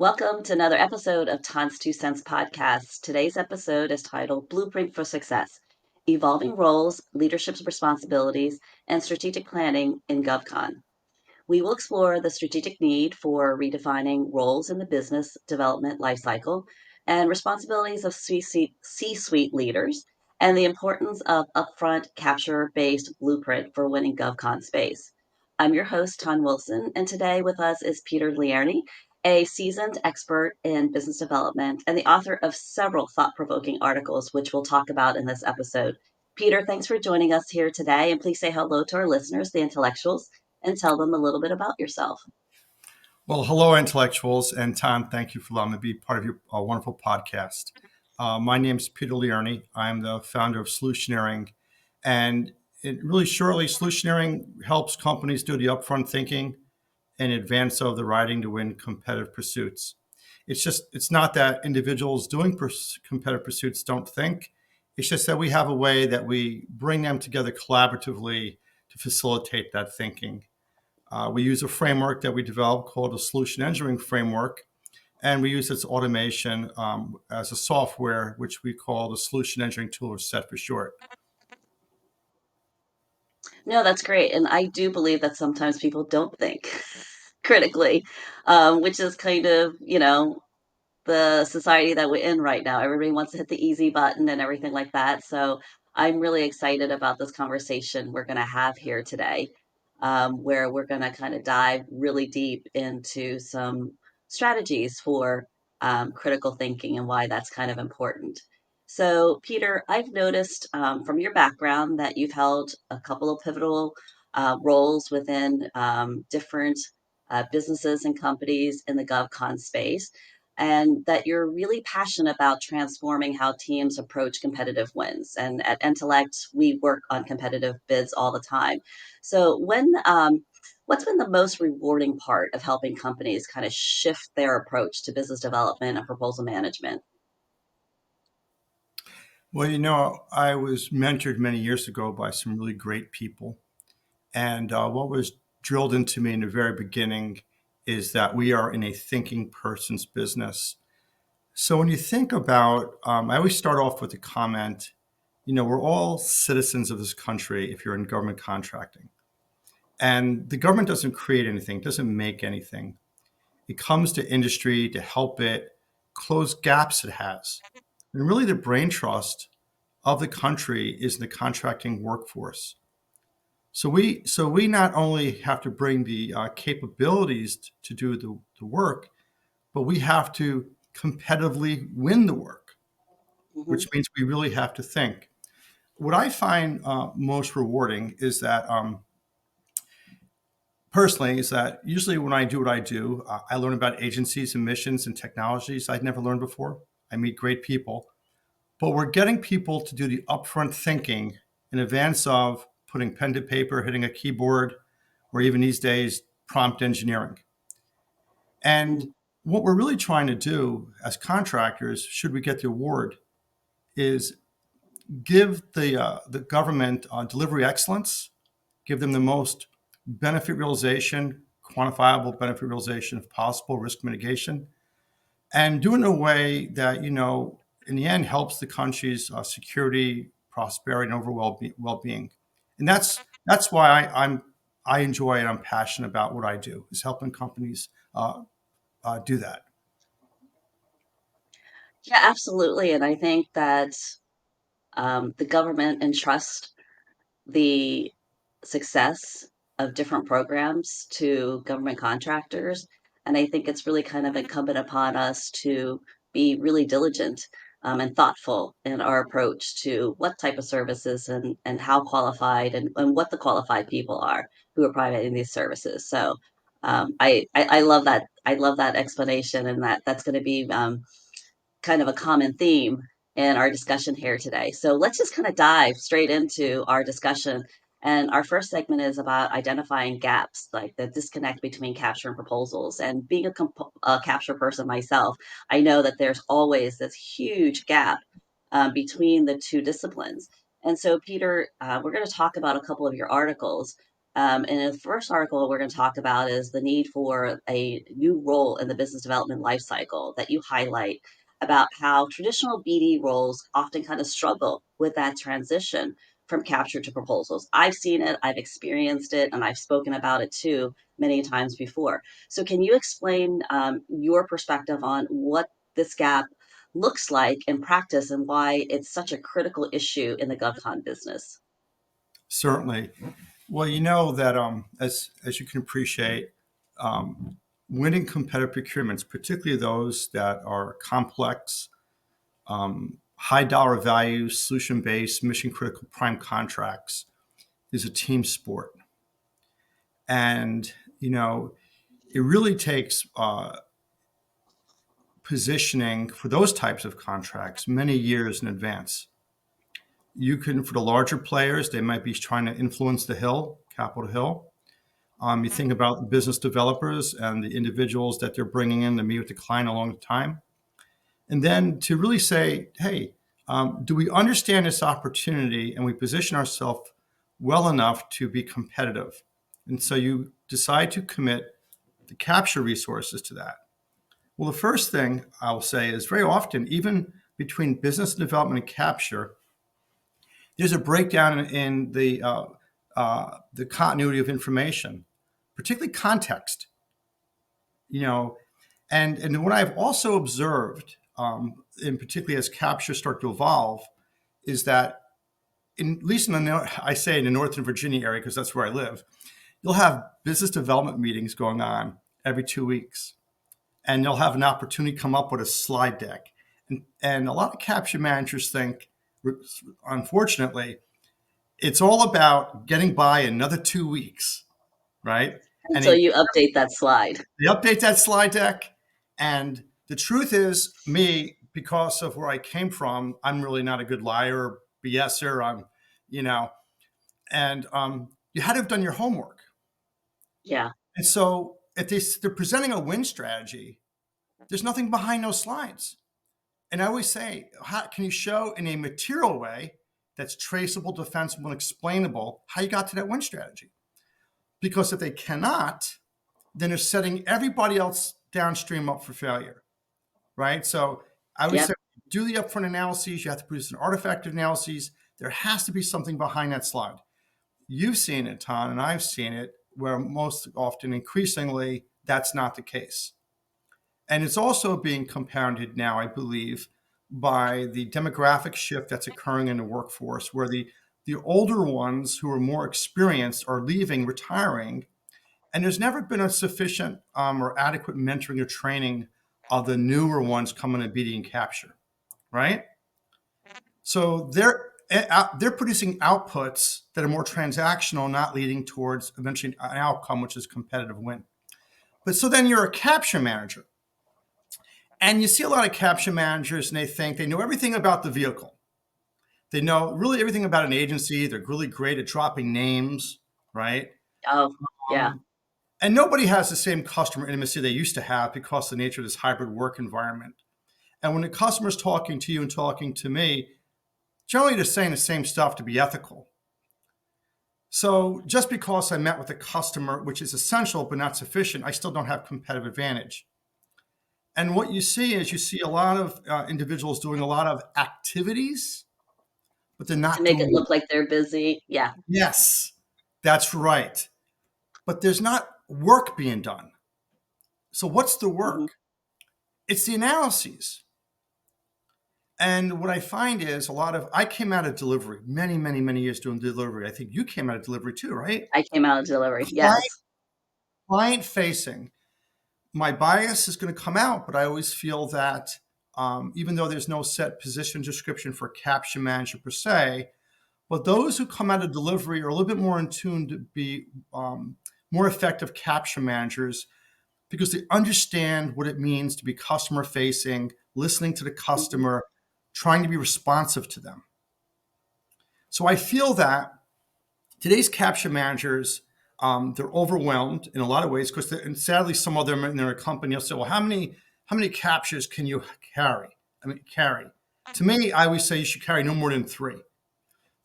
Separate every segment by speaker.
Speaker 1: Welcome to another episode of Tons Two Cents Podcast. Today's episode is titled Blueprint for Success: Evolving Roles, Leadership Responsibilities, and Strategic Planning in GovCon. We will explore the strategic need for redefining roles in the business development lifecycle and responsibilities of C-suite leaders, and the importance of upfront capture-based blueprint for winning GovCon space. I'm your host, Ton Wilson, and today with us is Peter Lierni, a seasoned expert in business development and the author of several thought-provoking articles, which we'll talk about in this episode. Peter, thanks for joining us here today, and please say hello to our listeners, the intellectuals, and tell them a little bit about yourself.
Speaker 2: Well, hello, intellectuals, and Tom, thank you for allowing me to be part of your wonderful podcast. My name is Peter Lierni. I'm the founder of Solutioneering, and really shortly, Solutioneering helps companies do the upfront thinking in advance of the riding to win competitive pursuits. It's not that individuals doing competitive pursuits don't think. It's just that we have a way that we bring them together collaboratively to facilitate that thinking. We use a framework that we developed called a solution engineering framework, and we use its automation as a software, which we call the solution engineering tool, or SET for short.
Speaker 1: No, that's great. And I do believe that sometimes people don't think critically, which is kind of, the society that we're in right now. Everybody wants to hit the easy button and everything like that. So I'm really excited about this conversation we're going to have here today, where we're going to kind of dive really deep into some strategies for critical thinking and why that's kind of important. So, Peter, I've noticed from your background that you've held a couple of pivotal roles within different businesses and companies in the GovCon space, and that you're really passionate about transforming how teams approach competitive wins. And at Intellect, we work on competitive bids all the time. So, what's been the most rewarding part of helping companies kind of shift their approach to business development and proposal management?
Speaker 2: Well, I was mentored many years ago by some really great people. And what was drilled into me in the very beginning is that we are in a thinking person's business. So when you think about, I always start off with a comment, we're all citizens of this country if you're in government contracting. And the government doesn't create anything, doesn't make anything. It comes to industry to help it close gaps it has. And really the brain trust of the country is the contracting workforce. So we not only have to bring the capabilities to do the work, but we have to competitively win the work,
Speaker 1: Hmm.
Speaker 2: which means we really have to think. What I find most rewarding is that personally is that usually when I do what I do, I learn about agencies and missions and technologies I'd never learned before. I meet great people, but we're getting people to do the upfront thinking in advance of putting pen to paper, hitting a keyboard, or even these days, prompt engineering. And what we're really trying to do as contractors, should we get the award, is give the government delivery excellence, give them the most benefit realization, quantifiable benefit realization if possible, risk mitigation, and do it in a way that, in the end helps the country's security, prosperity, and overall well-being. And that's why I enjoy and I'm passionate about what I do, is helping companies do that.
Speaker 1: Yeah, absolutely. And I think that the government entrusts the success of different programs to government contractors. And I think it's really kind of incumbent upon us to be really diligent and thoughtful in our approach to what type of services and how qualified and what the qualified people are who are providing these services. So I love that. I love that explanation, and that's going to be kind of a common theme in our discussion here today. So let's just kind of dive straight into our discussion. And our first segment is about identifying gaps, like the disconnect between capture and proposals. And being a capture person myself, I know that there's always this huge gap between the two disciplines. And so, Peter, we're going to talk about a couple of your articles. And the first article we're going to talk about is the need for a new role in the business development lifecycle that you highlight about how traditional BD roles often kind of struggle with that transition from capture to proposals. I've seen it, I've experienced it, and I've spoken about it too many times before. So, can you explain your perspective on what this gap looks like in practice and why it's such a critical issue in the GovCon business?
Speaker 2: Certainly. Well, you know that as you can appreciate, winning competitive procurements, particularly those that are complex, high dollar value, solution based, mission critical prime contracts, is a team sport. And you know, it really takes positioning for those types of contracts many years in advance. You can, for the larger players, they might be trying to influence the hill, Capitol Hill. You think about business developers and the individuals that they're bringing in to meet with the client along the time. And then to really say, hey, do we understand this opportunity and we position ourselves well enough to be competitive? And so you decide to commit the capture resources to that. Well, the first thing I will say is very often, even between business development and capture, there's a breakdown in the continuity of information, particularly context. You know, and what I've also observed, in particularly as capture start to evolve, is that at least in I say in the Northern Virginia area because that's where I live, you'll have business development meetings going on every 2 weeks, and they'll have an opportunity to come up with a slide deck, and a lot of capture managers think, unfortunately, it's all about getting by another 2 weeks, right? And
Speaker 1: Until you update that slide.
Speaker 2: they update that slide deck. And the truth is, me, because of where I came from, I'm really not a good liar, BSer. You know, and you had to have done your homework.
Speaker 1: Yeah.
Speaker 2: And so if they're presenting a win strategy, there's nothing behind those slides. And I always say, how can you show in a material way that's traceable, defensible, and explainable how you got to that win strategy? Because if they cannot, then they're setting everybody else downstream up for failure, right? So I always say,
Speaker 1: Yep.
Speaker 2: do the upfront analyses. You have to produce an artifact analyses. There has to be something behind that slide. You've seen it, Ton, and I've seen it where most often, increasingly, that's not the case. And it's also being compounded now, I believe, by the demographic shift that's occurring in the workforce, where the older ones who are more experienced are leaving, retiring, and there's never been a sufficient or adequate mentoring or training of the newer ones coming to BD and capture, right? So they're producing outputs that are more transactional, not leading towards eventually an outcome, which is competitive win. But so then you're a capture manager, and you see a lot of capture managers, and they think they know everything about the vehicle. They know really everything about an agency. They're really great at dropping names, right?
Speaker 1: Oh, yeah.
Speaker 2: And nobody has the same customer intimacy they used to have because of the nature of this hybrid work environment. And when the customer's talking to you and talking to me, generally they're saying the same stuff to be ethical. So just because I met with a customer, which is essential but not sufficient, I still don't have competitive advantage. And what you see is you see a lot of individuals doing a lot of activities, but they're
Speaker 1: To
Speaker 2: not
Speaker 1: make it
Speaker 2: doing.
Speaker 1: look like they're busy. Yeah.
Speaker 2: Yes, that's right. But there's not work being done. So what's the
Speaker 1: Hmm.
Speaker 2: work? It's the analyses. And what I find is I came out of delivery many, many, many years doing delivery. I think you came out of delivery too, right?
Speaker 1: I came out of delivery.
Speaker 2: Client,
Speaker 1: Yes.
Speaker 2: client facing. My bias is going to come out, but I always feel that even though there's no set position description for caption manager per se, but those who come out of delivery are a little bit more in tune to be more effective caption managers because they understand what it means to be customer facing, listening to the
Speaker 1: Hmm.
Speaker 2: customer, trying to be responsive to them. So I feel that today's capture managers, they're overwhelmed in a lot of ways because, and sadly, some of them in their company will say, "Well, how many captures can you carry?" I mean, carry. To me, I always say you should carry no more than three.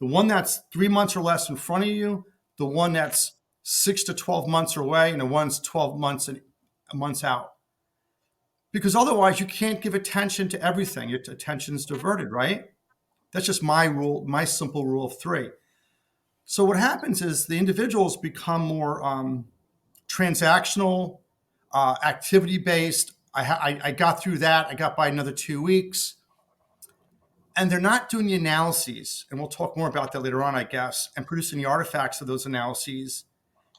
Speaker 2: The one that's 3 months or less in front of you, the one that's 6 to 12 months away and the one's 12 months and months out. Because otherwise, you can't give attention to everything. Your attention's diverted, right? That's just my rule, my simple rule of three. So what happens is the individuals become more transactional, activity based. I got through that. I got by another 2 weeks, and they're not doing the analyses. And we'll talk more about that later on, I guess, and producing the artifacts of those analyses.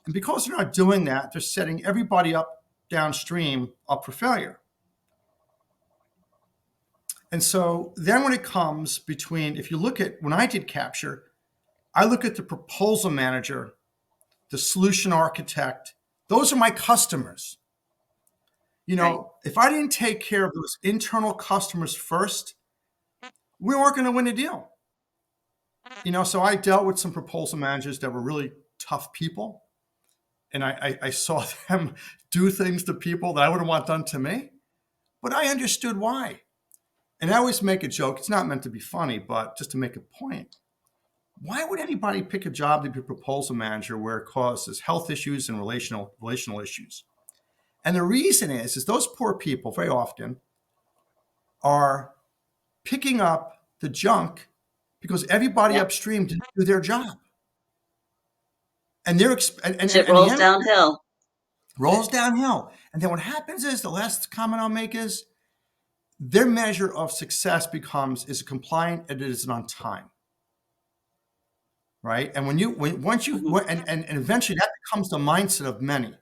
Speaker 2: And because they're not doing that, they're setting everybody up downstream up for failure. And so then when it comes between, if you look at when I did capture, I look at the proposal manager, the solution architect. Those are my customers.
Speaker 1: Right.
Speaker 2: If I didn't take care of those internal customers first, we weren't going to win a deal. So I dealt with some proposal managers that were really tough people, and I saw them do things to people that I wouldn't want done to me, but I understood why. And I always make a joke. It's not meant to be funny, but just to make a point. Why would anybody pick a job to be a proposal manager where it causes health issues and relational issues? And the reason is those poor people very often are picking up the junk because everybody
Speaker 1: Yep.
Speaker 2: upstream didn't do their job. And they're
Speaker 1: Shit
Speaker 2: and the
Speaker 1: rolls
Speaker 2: end
Speaker 1: downhill.
Speaker 2: rolls downhill. And then what happens is the last comment I'll make is their measure of success becomes is it compliant and is it on time. Right. And once you
Speaker 1: Hmm.
Speaker 2: and eventually that becomes the mindset of many.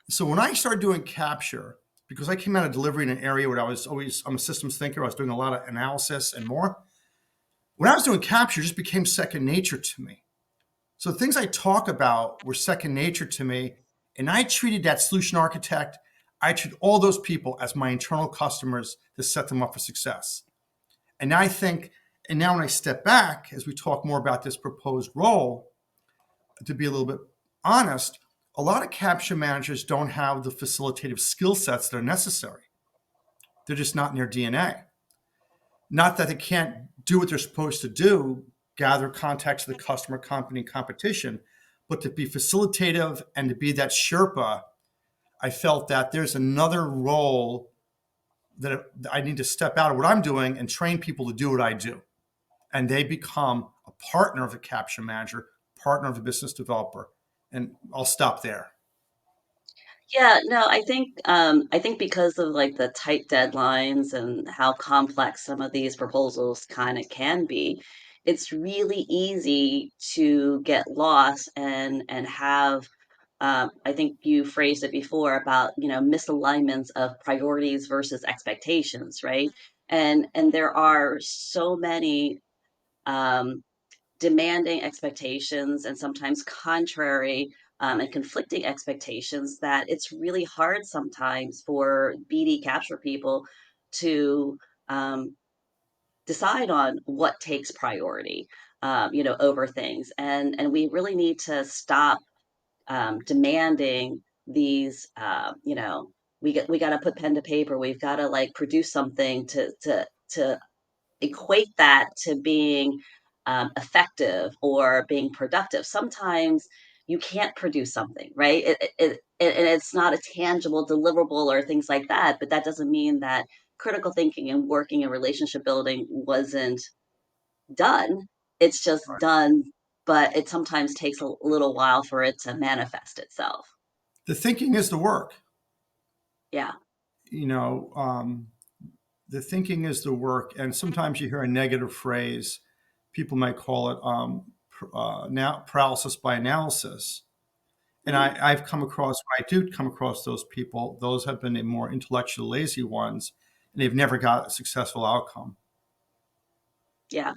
Speaker 2: So when I started doing capture, because I came out of delivery in an area where I'm a systems thinker, I was doing a lot of analysis and more. When I was doing capture, it just became second nature to me. So the things I talk about were second nature to me. And I treated that solution architect, I treated all those people as my internal customers to set them up for success. And I think, and now when I step back, as we talk more about this proposed role, to be a little bit honest, a lot of capture managers don't have the facilitative skill sets that are necessary. They're just not in their DNA. Not that they can't do what they're supposed to do, gather context of the customer, company, competition, but to be facilitative and to be that Sherpa, I felt that there's another role that I need to step out of what I'm doing and train people to do what I do. And they become a partner of the capture manager, partner of the business developer. And I'll stop there.
Speaker 1: Yeah, no, I think because of like the tight deadlines and how complex some of these proposals kind of can be, it's really easy to get lost and have I think you phrased it before about, misalignments of priorities versus expectations, right? And there are so many um demanding expectations and sometimes contrary and conflicting expectations that it's really hard sometimes for BD capture people to um, decide on what takes priority, over things. And we really need to stop demanding these, we got to put pen to paper. We've got to like produce something to equate that to being effective or being productive. Sometimes you can't produce something, right? And it's not a tangible deliverable or things like that, but that doesn't mean that critical thinking and working and relationship building wasn't done. It's just done, but it sometimes takes a little while for it to manifest itself.
Speaker 2: The thinking is the work.
Speaker 1: Yeah.
Speaker 2: You know, the thinking is the work. And sometimes you hear a negative phrase. People might call it now paralysis by analysis. And
Speaker 1: Hmm.
Speaker 2: I've come across, when I do come across those people, those have been the more intellectual lazy ones, and they've never got a successful outcome.
Speaker 1: Yeah.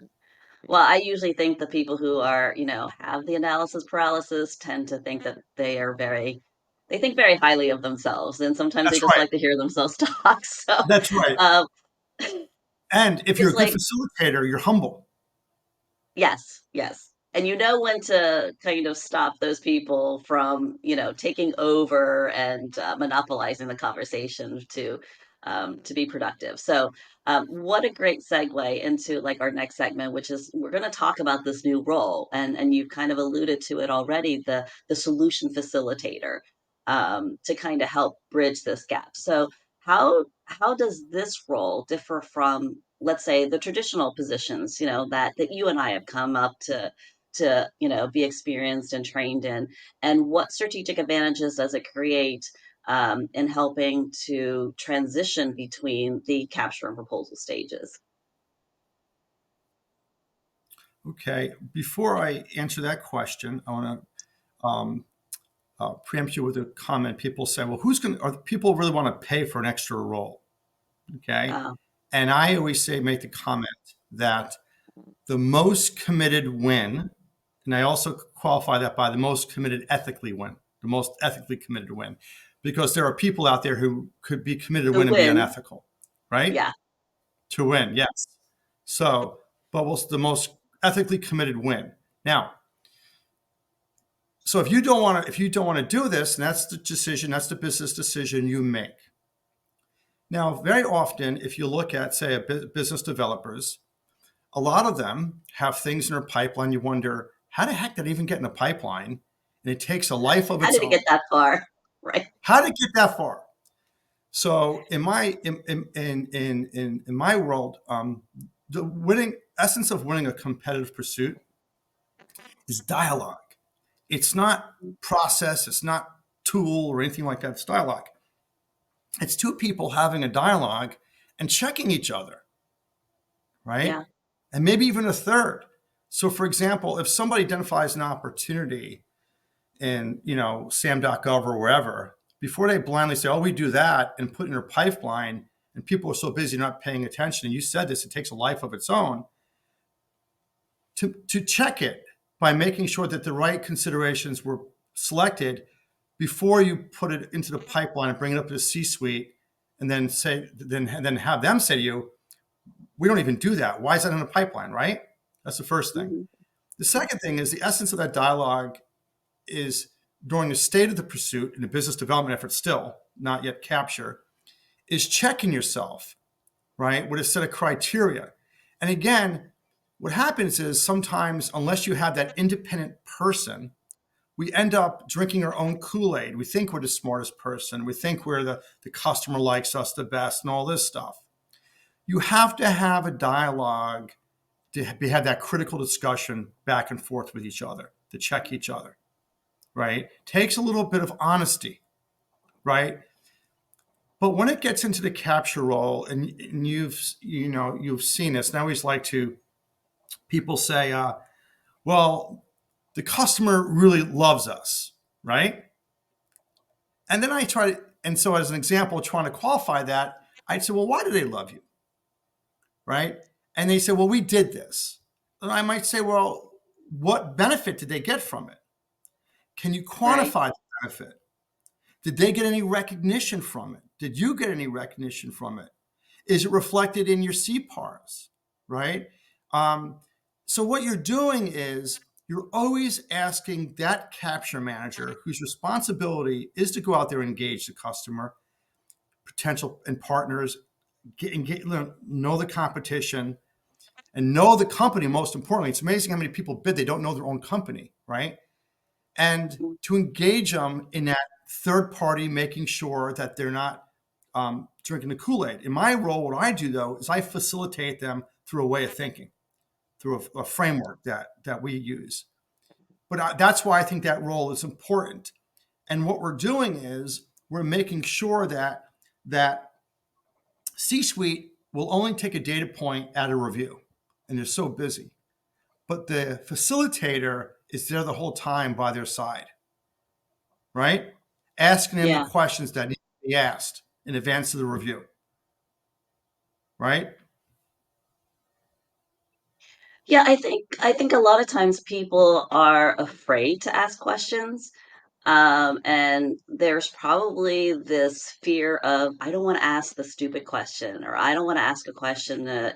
Speaker 1: Well, I usually think the people who are, have the analysis paralysis tend to think that they think very highly of themselves, and sometimes they
Speaker 2: That's
Speaker 1: just
Speaker 2: right.
Speaker 1: like to hear themselves talk. So,
Speaker 2: That's right.
Speaker 1: um,
Speaker 2: And if you're
Speaker 1: it's
Speaker 2: a good
Speaker 1: like,
Speaker 2: facilitator, you're humble.
Speaker 1: yes, yes. And you know when to kind of stop those people from, taking over and monopolizing the conversation to to be productive. So, what a great segue into like our next segment, which is we're going to talk about this new role, and you've kind of alluded to it already, the solution facilitator, to kind of help bridge this gap. So, how does this role differ from, let's say, the traditional positions, that you and I have come up to be experienced and trained in, and what strategic advantages does it create in helping to transition between the capture and proposal stages?
Speaker 2: Okay. Before I answer that question, I want to preempt you with a comment. People say, well, who's going to, are people really want to pay for an extra role? Okay.
Speaker 1: Uh,
Speaker 2: And I always say, make the comment that the most committed win, and I also qualify that by the most committed ethically win, the most ethically committed win, because there are people out there who could be committed to
Speaker 1: the
Speaker 2: win and be
Speaker 1: win,
Speaker 2: unethical, right?
Speaker 1: yeah,
Speaker 2: To win, yes. So, but what's the most ethically committed win? Now, so if you don't want to do this, and that's the decision, that's the business decision you make. Now, very often, if you look at, say, business developers, a lot of them have things in their pipeline. You wonder, how the heck did it even get in the pipeline? And it takes a life of
Speaker 1: how
Speaker 2: its
Speaker 1: did it
Speaker 2: own.
Speaker 1: get that far? Right.
Speaker 2: How did it get that far? So, in my world, the winning essence of winning a competitive pursuit is dialogue. It's not process. It's not tool or anything like that. It's dialogue. It's two people having a dialogue and checking each other, right?
Speaker 1: Yeah.
Speaker 2: And maybe even a third. So, for example, if somebody identifies an opportunity in, sam.gov or wherever, before they blindly say, "Oh, we do that," and put in their pipeline, and people are so busy not paying attention, and you said this, it takes a life of its own, to check it by making sure that the right considerations were selected before you put it into the pipeline and bring it up to the C-suite, and then have them say to you, "We don't even do that. Why is that in the pipeline?" Right? That's the first thing.
Speaker 1: Hmm.
Speaker 2: The second thing is the essence of that dialogue is during the state of the pursuit in the business development effort, still not yet capture, is checking yourself, right, with a set of criteria. And again, what happens is sometimes, unless you have that independent person, we end up drinking our own Kool-Aid. We think we're the smartest person. We think we're the customer likes us the best and all this stuff. You have to have a dialogue to have that critical discussion back and forth with each other, to check each other, right? Takes a little bit of honesty, right? But when it gets into the capture role, and you've seen this, and I always like to people say, well, the customer really loves us, right? And then I try to, and so as an example, trying to qualify that, I'd say, well, why do they love you? Right? And they say, well, we did this. And I might say, well, what benefit did they get from it? Can you
Speaker 1: Right.
Speaker 2: quantify the benefit? Did they get any recognition from it? Did you get any recognition from it? Is it reflected in your CPARs? Right? Um, so what you're doing is you're always asking that capture manager whose responsibility is to go out there and engage the customer, potential and partners, know the competition, and know the company. Most importantly, it's amazing how many people bid, they don't know their own company, right? And to engage them in that third party, making sure that they're not drinking the Kool-Aid. In my role, what I do though is I facilitate them through a way of thinking, through a framework that we use. But that's why I think that role is important. And what we're doing is we're making sure that C-suite will only take a data point at a review, and they're so busy. But the facilitator is there the whole time by their side, right? Asking them the
Speaker 1: Yeah.
Speaker 2: questions that need to be asked in advance of the review, right?
Speaker 1: Yeah, I think a lot of times people are afraid to ask questions. And there's probably this fear of, I don't want to ask the stupid question, or I don't want to ask a question that,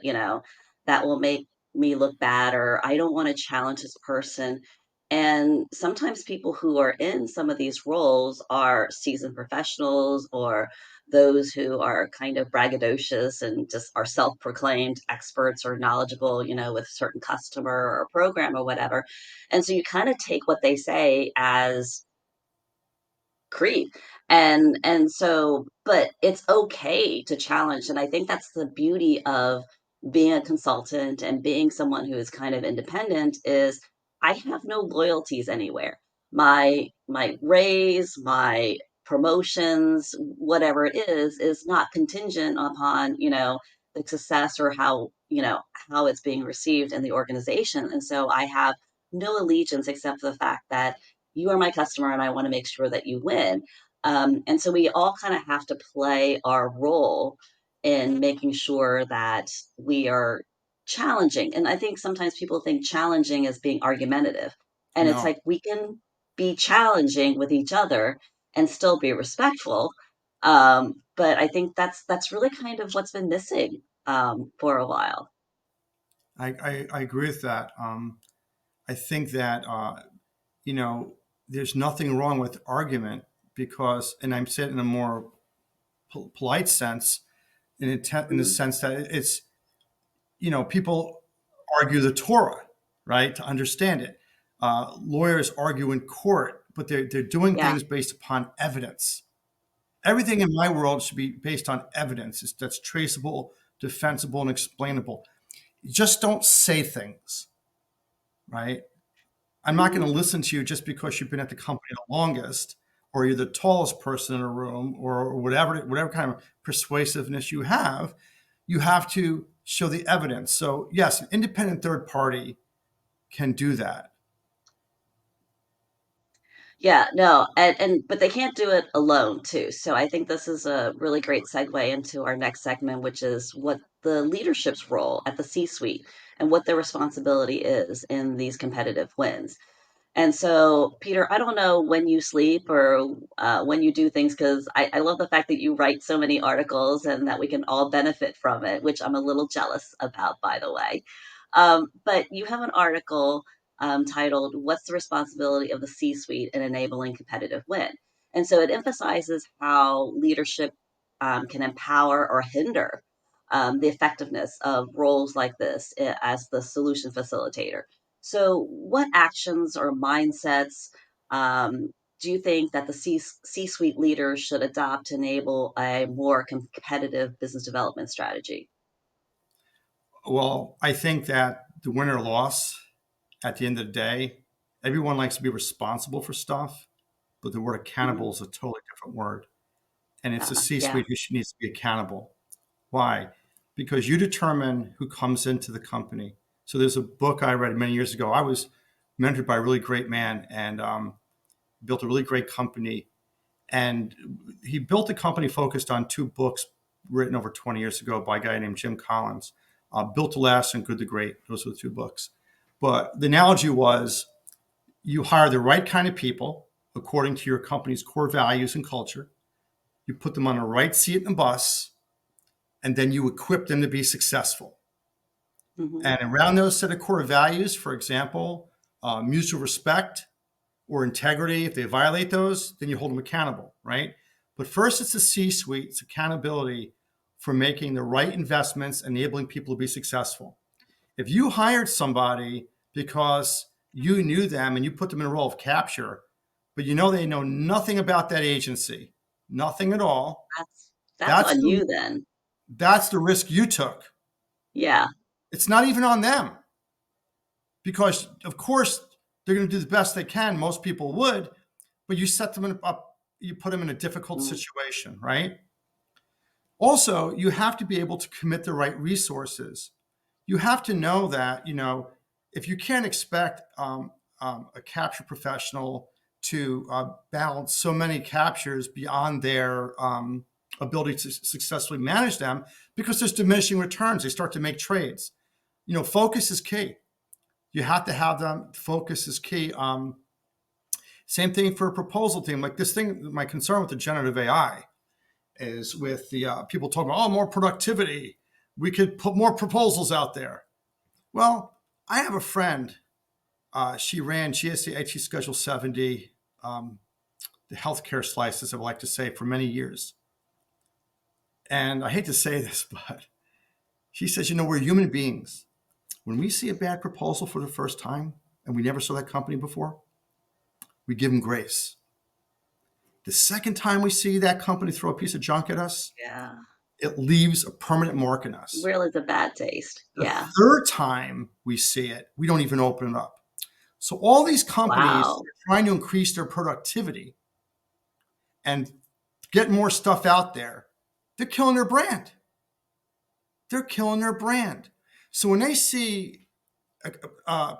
Speaker 1: that will make me look bad, or I don't want to challenge this person. And sometimes people who are in some of these roles are seasoned professionals or those who are kind of braggadocious and just are self-proclaimed experts or knowledgeable, with a certain customer or program or whatever. And so you kind of take what they say as creed. And so, but it's okay to challenge, and I think that's the beauty of being a consultant and being someone who is kind of independent is I have no loyalties anywhere. My raise, my promotions, whatever it is not contingent upon, the success or how it's being received in the organization. And so I have no allegiance except for the fact that you are my customer and I want to make sure that you win. And so we all kind of have to play our role in making sure that we are challenging. And I think sometimes people think challenging as being argumentative. And it's
Speaker 2: No,
Speaker 1: like we can be challenging with each other and still be respectful. But I think that's really kind of what's been missing for a while.
Speaker 2: I agree with that. I think that you know there's nothing wrong with argument because, and I'm saying it in a more polite sense, in the
Speaker 1: Mhm.
Speaker 2: sense that it's people argue the Torah, right, to understand it. Lawyers argue in court, but they're doing
Speaker 1: Yeah.
Speaker 2: things based upon evidence. Everything in my world should be based on evidence that's traceable, defensible, and explainable. You just don't say things, right? I'm not going
Speaker 1: Hmm.
Speaker 2: to listen to you just because you've been at the company the longest, or you're the tallest person in a room, or whatever kind of persuasiveness you have. You have to show the evidence. So yes, an independent third party can do that.
Speaker 1: Yeah, no, and but they can't do it alone too. So I think this is a really great segue into our next segment, which is what the leadership's role at the C-suite and what their responsibility is in these competitive wins. And so, Peter, I don't know when you sleep or when you do things, because I love the fact that you write so many articles and that we can all benefit from it, which I'm a little jealous about, by the way. But you have an article titled, What's the Responsibility of the C Suite in Enabling Competitive Win? And so it emphasizes how leadership can empower or hinder the effectiveness of roles like this as the solution facilitator. So, what actions or mindsets um, do you think that the C-suite leaders should adopt to enable a more competitive business development strategy?
Speaker 2: Well, I think that the win or loss at the end of the day, everyone likes to be responsible for stuff, but the word
Speaker 1: Hmm.
Speaker 2: accountable is a totally different word. And it's the
Speaker 1: Yeah.
Speaker 2: C-suite who needs to be accountable. Why? Because you determine who comes into the company. So there's a book I read many years ago. I was mentored by a really great man and built a really great company. And he built a company focused on two books written over 20 years ago by a guy named Jim Collins. Built to Last and Good to Great. Those were the two books. But the analogy was you hire the right kind of people according to your company's core values and culture. You put them on the right seat in the bus, and then you equip them to be successful.
Speaker 1: Hmm.
Speaker 2: And around those set of core values, for example, mutual respect or integrity, if they violate those, then you hold them accountable, right? But first, it's the C suite, it's accountability for making the right investments, enabling people to be successful. If you hired somebody because you knew them and you put them in a role of capture, but they know nothing about that agency, nothing at all,
Speaker 1: That's
Speaker 2: that's
Speaker 1: on
Speaker 2: the,
Speaker 1: you then.
Speaker 2: that's the risk you took.
Speaker 1: Yeah.
Speaker 2: It's not even on them because, of course, they're going to do the best they can. Most people would, but you set them up, you put them in a difficult
Speaker 1: Mm-hmm.
Speaker 2: situation, right? Also, you have to be able to commit the right resources. You have to know that, if you can't expect a capture professional to balance so many captures beyond their ability to successfully manage them, because there's diminishing returns, they start to make trades. Focus is key. You have to have them. Focus is key. Same thing for a proposal team. Like this thing, my concern with the generative AI is with the people talking about, more productivity. We could put more proposals out there. Well, I have a friend. She ran GSA Schedule 70, the healthcare slice, as I like to say, for many years. And I hate to say this, but she says, we're human beings. When we see a bad proposal for the first time and we never saw that company before, we give them grace. The second time we see that company throw a piece of junk at us,
Speaker 1: Yeah.
Speaker 2: it leaves a permanent mark in us.
Speaker 1: Really, the bad taste.
Speaker 2: The
Speaker 1: Yeah.
Speaker 2: third time we see it, we don't even open it up. So all these companies
Speaker 1: Wow.
Speaker 2: are trying to increase their productivity and get more stuff out there. They're killing their brand. They're killing their brand. So when they see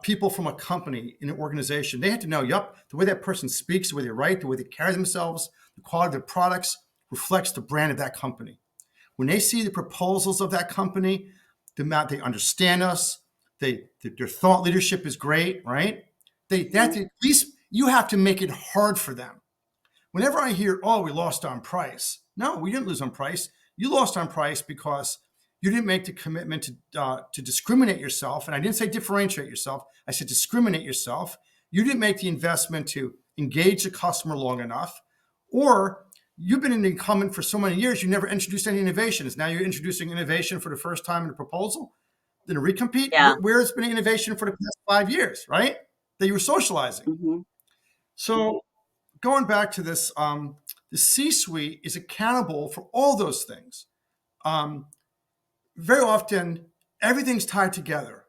Speaker 2: people from a company in an organization, they have to know, yep, the way that person speaks, the way they write, the way they carry themselves, the quality of their products reflects the brand of that company. When they see the proposals of that company, the amount they understand us, their thought leadership is great, right? That
Speaker 1: Mhm.
Speaker 2: at least you have to make it hard for them. Whenever I hear, oh, we lost on price, no, we didn't lose on price. You lost on price because you didn't make the commitment to discriminate yourself. And I didn't say differentiate yourself. I said discriminate yourself. You didn't make the investment to engage the customer long enough, or you've been an incumbent for so many years, you never introduced any innovations. Now you're introducing innovation for the first time in a proposal, in a recompete.
Speaker 1: Yeah.
Speaker 2: Where's been innovation for the past 5 years, right? That you were socializing.
Speaker 1: Hmm.
Speaker 2: So going back to this, the C-suite is accountable for all those things. Um, Very often, everything's tied together.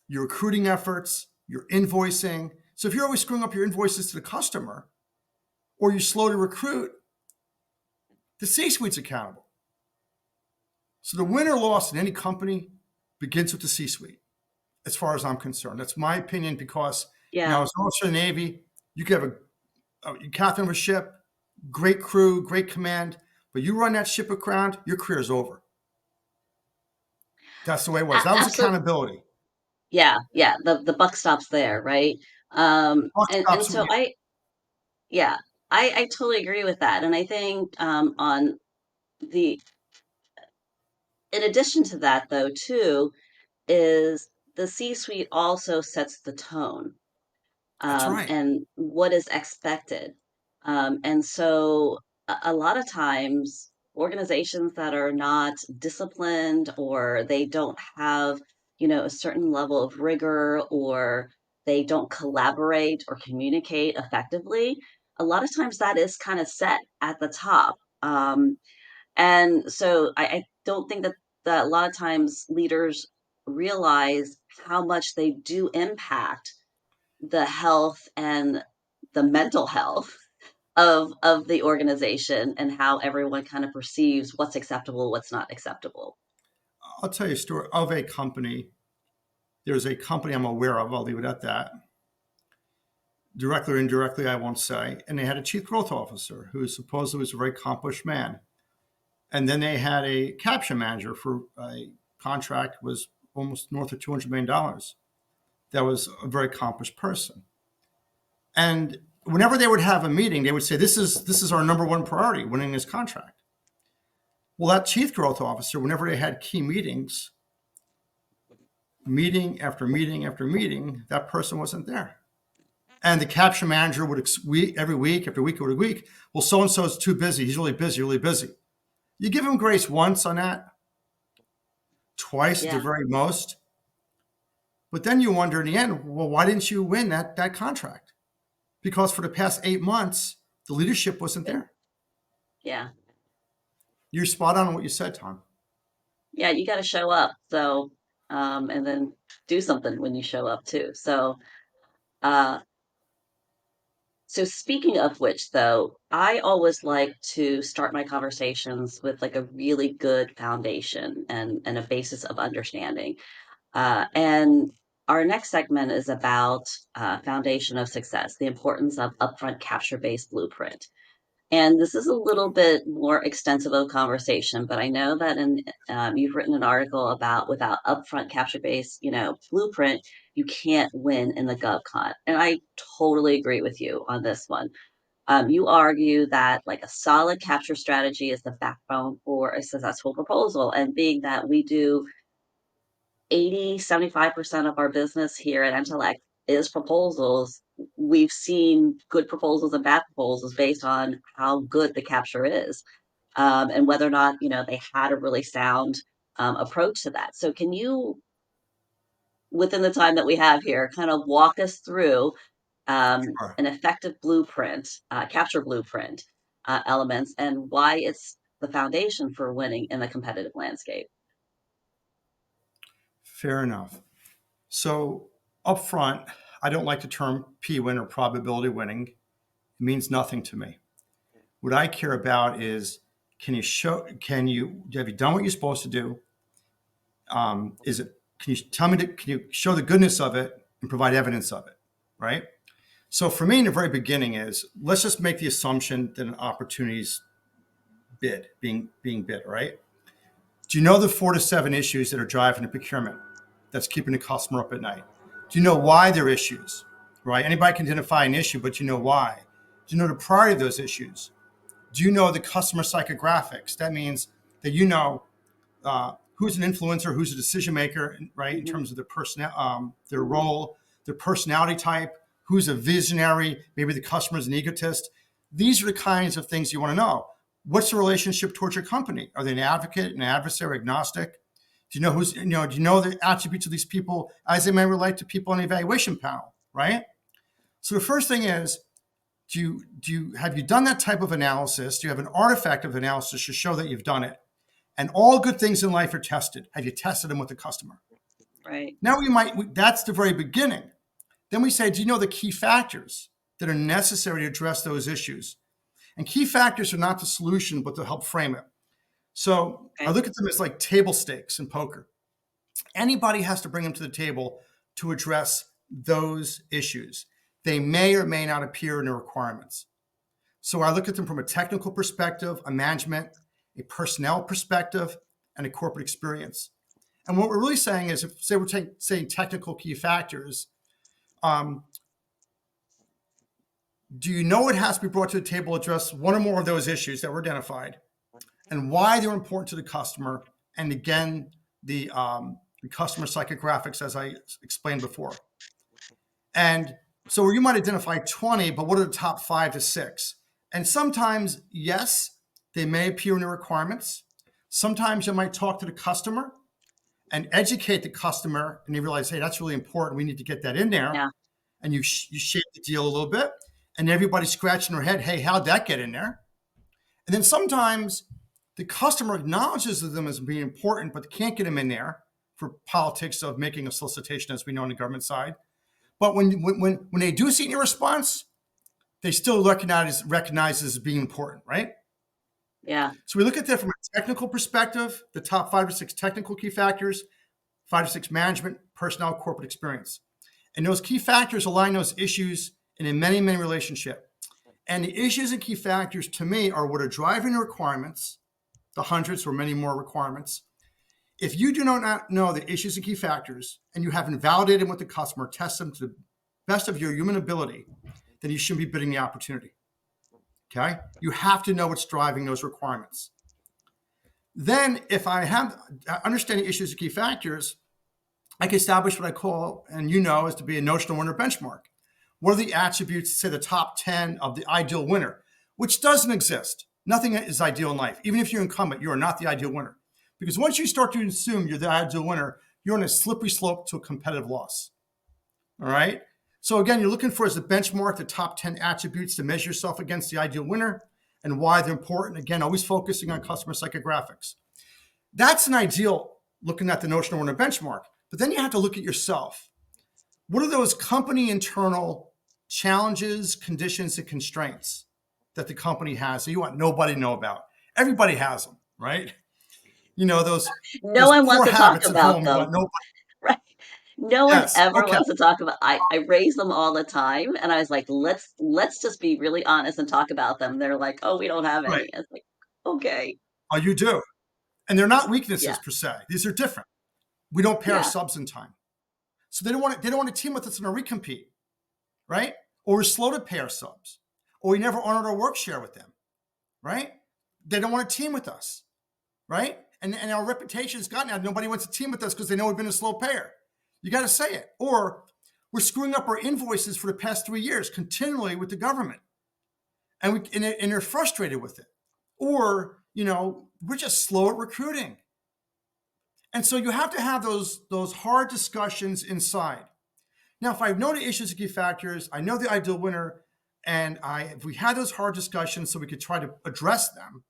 Speaker 2: Your recruiting efforts, your invoicing. So if you're always screwing up your invoices to the customer, or you're slow to recruit, the C-suite's accountable. So the win or loss in any company begins with the C-suite, as far as I'm concerned. That's my opinion because,
Speaker 1: Yeah.
Speaker 2: as an officer in the Navy, you could have you captain of a ship, great crew, great command, but you run that ship aground, your career's over. That's the way it was. That was
Speaker 1: Absolutely.
Speaker 2: accountability.
Speaker 1: Yeah. Yeah. The buck stops there, right?
Speaker 2: Buck
Speaker 1: And
Speaker 2: stops with
Speaker 1: so
Speaker 2: you.
Speaker 1: yeah, I totally agree with that. And I think on the in addition to that, though, too, is the C-suite also sets the tone,
Speaker 2: That's right.
Speaker 1: and what is expected. And so a lot of times, organizations that are not disciplined or they don't have, a certain level of rigor or they don't collaborate or communicate effectively, a lot of times that is kind of set at the top. And so I don't think that a lot of times leaders realize how much they do impact the health and the mental health of the organization and how everyone kind of perceives what's acceptable, what's not acceptable.
Speaker 2: I'll tell you a story of a company. There's a company I'm aware of. I'll leave it at that. Directly or indirectly, I won't say. And they had a chief growth officer who supposedly was a very accomplished man. And then they had a capture manager for a contract was almost north of $200 million. That was a very accomplished person. And whenever they would have a meeting, they would say, "This is our number one priority, winning this contract." Well, that chief growth officer, whenever they had key meetings, meeting after meeting after meeting, that person wasn't there. And the capture manager would every week after week after week, well, so and so is too busy. He's really busy, really busy. You give him grace once on that, twice at the
Speaker 1: Yeah.
Speaker 2: very most. But then you wonder in the end, well, why didn't you win that contract? Because for the past 8 months, the leadership wasn't
Speaker 1: And
Speaker 2: there.
Speaker 1: yeah.
Speaker 2: You're spot on what you said, Tom.
Speaker 1: Yeah, you got to show up. So, and then do something when you show up too. Uh, so speaking of which, though, I always like to start my conversations with like a really good foundation and a basis of understanding. And our next segment is about foundation of success, the importance of upfront capture-based blueprint. And this is a little bit more extensive of a conversation, but I know that you've written an article about without upfront capture-based, blueprint, you can't win in the GovCon. And I totally agree with you on this one. You argue that like a solid capture strategy is the backbone for a successful proposal. And being that we do 75% of our business here at Intellect is proposals. We've seen good proposals and bad proposals based on how good the capture is. and whether or not, they had a really sound approach to that. So can you, within the time that we have here, kind of walk us through
Speaker 2: Sure.
Speaker 1: an effective blueprint, capture blueprint elements, and why it's the foundation for winning in the competitive landscape?
Speaker 2: Fair enough. So up front, I don't like the term P-win or probability winning. It means nothing to me. What I care about is, have you done what you're supposed to do? Can you tell me, can you show the goodness of it and provide evidence of it? Right. So for me in the very beginning is, let's just make the assumption that an opportunity's being bid, right? Do you know the 4 to 7 issues that are driving the procurement that's keeping the customer up at night? Do you know why they're issues, right? Anybody can identify an issue, but you know why. Do you know the priority of those issues? Do you know the customer psychographics? That means that you know who's an influencer, who's a decision maker, right? In
Speaker 1: Hmm.
Speaker 2: terms of their personal, their role, their personality type, who's a visionary, maybe the customer's an egotist. These are the kinds of things you want to know. What's the relationship towards your company? Are they an advocate, an adversary, agnostic? Do you know do you know the attributes of these people as they may relate to people on the evaluation panel, right? So the first thing is, have you done that type of analysis? Do you have an artifact of analysis to show that you've done it? And all good things in life are tested. Have you tested them with the customer?
Speaker 1: Right.
Speaker 2: Now that's the very beginning. Then we say, do you know the key factors that are necessary to address those issues? And key factors are not the solution, but to help frame it. So I
Speaker 1: Okay.
Speaker 2: look at them as like table stakes in poker. Anybody has to bring them to the table to address those issues. They may or may not appear in the requirements. So I look at them from a technical perspective, a management, a personnel perspective, and a corporate experience. And what we're really saying is, if say we're saying technical key factors, um, do you know it has to be brought to the table to address one or more of those issues that were identified, and why they're important to the customer? And again, the customer psychographics, as I explained before. And so you might identify 20, but what are the top 5 to 6? And sometimes, yes, they may appear in the requirements. Sometimes you might talk to the customer and educate the customer, and you realize, hey, that's really important. We need to get that in there.
Speaker 1: Yeah.
Speaker 2: And you shape the deal a little bit, and everybody's scratching their head, hey, how'd that get in there? And then sometimes the customer acknowledges them as being important, but they can't get them in there for politics of making a solicitation, as we know on the government side. But when they do see your response, they still recognize as being important, right?
Speaker 1: Yeah.
Speaker 2: So we look at that from a technical perspective, the top 5 to 6 technical key factors, 5 to 6 management, personnel, corporate experience. And those key factors align those issues in a many relationship. And the issues and key factors to me are what are driving the requirements, the hundreds or many more requirements. If you do not know the issues and key factors, and you haven't validated them with the customer, test them to the best of your human ability, then you shouldn't be bidding the opportunity. Okay? You have to know what's driving those requirements. Then, if I have understanding issues and key factors, I can establish what I call, and is to be a notional winner benchmark. What are the attributes, say the top 10 of the ideal winner, which doesn't exist. Nothing is ideal in life. Even if you're incumbent, you are not the ideal winner. Because once you start to assume you're the ideal winner, you're on a slippery slope to a competitive loss. All right? So again, you're looking for as a benchmark the top 10 attributes to measure yourself against the ideal winner and why they're important. Again, always focusing on customer psychographics. That's an ideal looking at the notional winner benchmark. But then you have to look at yourself. What are those company internal challenges, conditions, and constraints that the company has that you want nobody to know about? Everybody has them, right? Those
Speaker 1: No
Speaker 2: those
Speaker 1: one
Speaker 2: poor
Speaker 1: wants to talk
Speaker 2: habits at
Speaker 1: about
Speaker 2: home you
Speaker 1: them.
Speaker 2: want nobody.
Speaker 1: Right. No one
Speaker 2: Yes.
Speaker 1: ever
Speaker 2: Okay.
Speaker 1: wants to talk about. I raise them all the time, and I was like, let's just be really honest and talk about them. They're like, oh, we don't have
Speaker 2: Right.
Speaker 1: any. It's like, okay,
Speaker 2: Oh, you do. And they're not weaknesses
Speaker 1: yeah,
Speaker 2: per se. These are different. We don't pay our
Speaker 1: yeah,
Speaker 2: subs in time. So they don't want to team with us in a recompete, right? Or we're slow to pay our subs. Or we never honored our work share with them, right? They don't want to team with us, right? And our reputation has gotten out. Nobody wants to team with us because they know we've been a slow payer. You got to say it. Or we're screwing up our invoices for the past 3 years continually with the government. And they're frustrated with it. Or we're just slow at recruiting. And so you have to have those hard discussions inside. Now, if I know the issues and key factors, I know the ideal winner, and if we had those hard discussions so we could try to address them,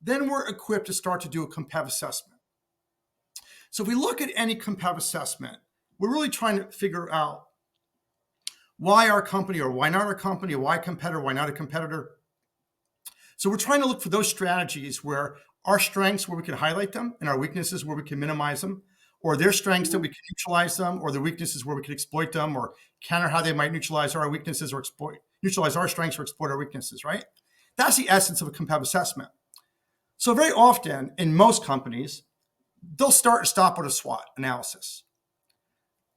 Speaker 2: then we're equipped to start to do a competitive assessment. So if we look at any competitive assessment, we're really trying to figure out why our company or why not our company, or why a competitor, why not a competitor. So we're trying to look for those strategies where our strengths, where we can highlight them, and our weaknesses, where we can minimize them, or their strengths that
Speaker 1: Mhm.
Speaker 2: we can neutralize them, or their weaknesses where we can exploit them, or counter how they might neutralize our weaknesses or neutralize our strengths or exploit our weaknesses, right? That's the essence of a competitive assessment. So very often in most companies, they'll start and stop with a SWOT analysis.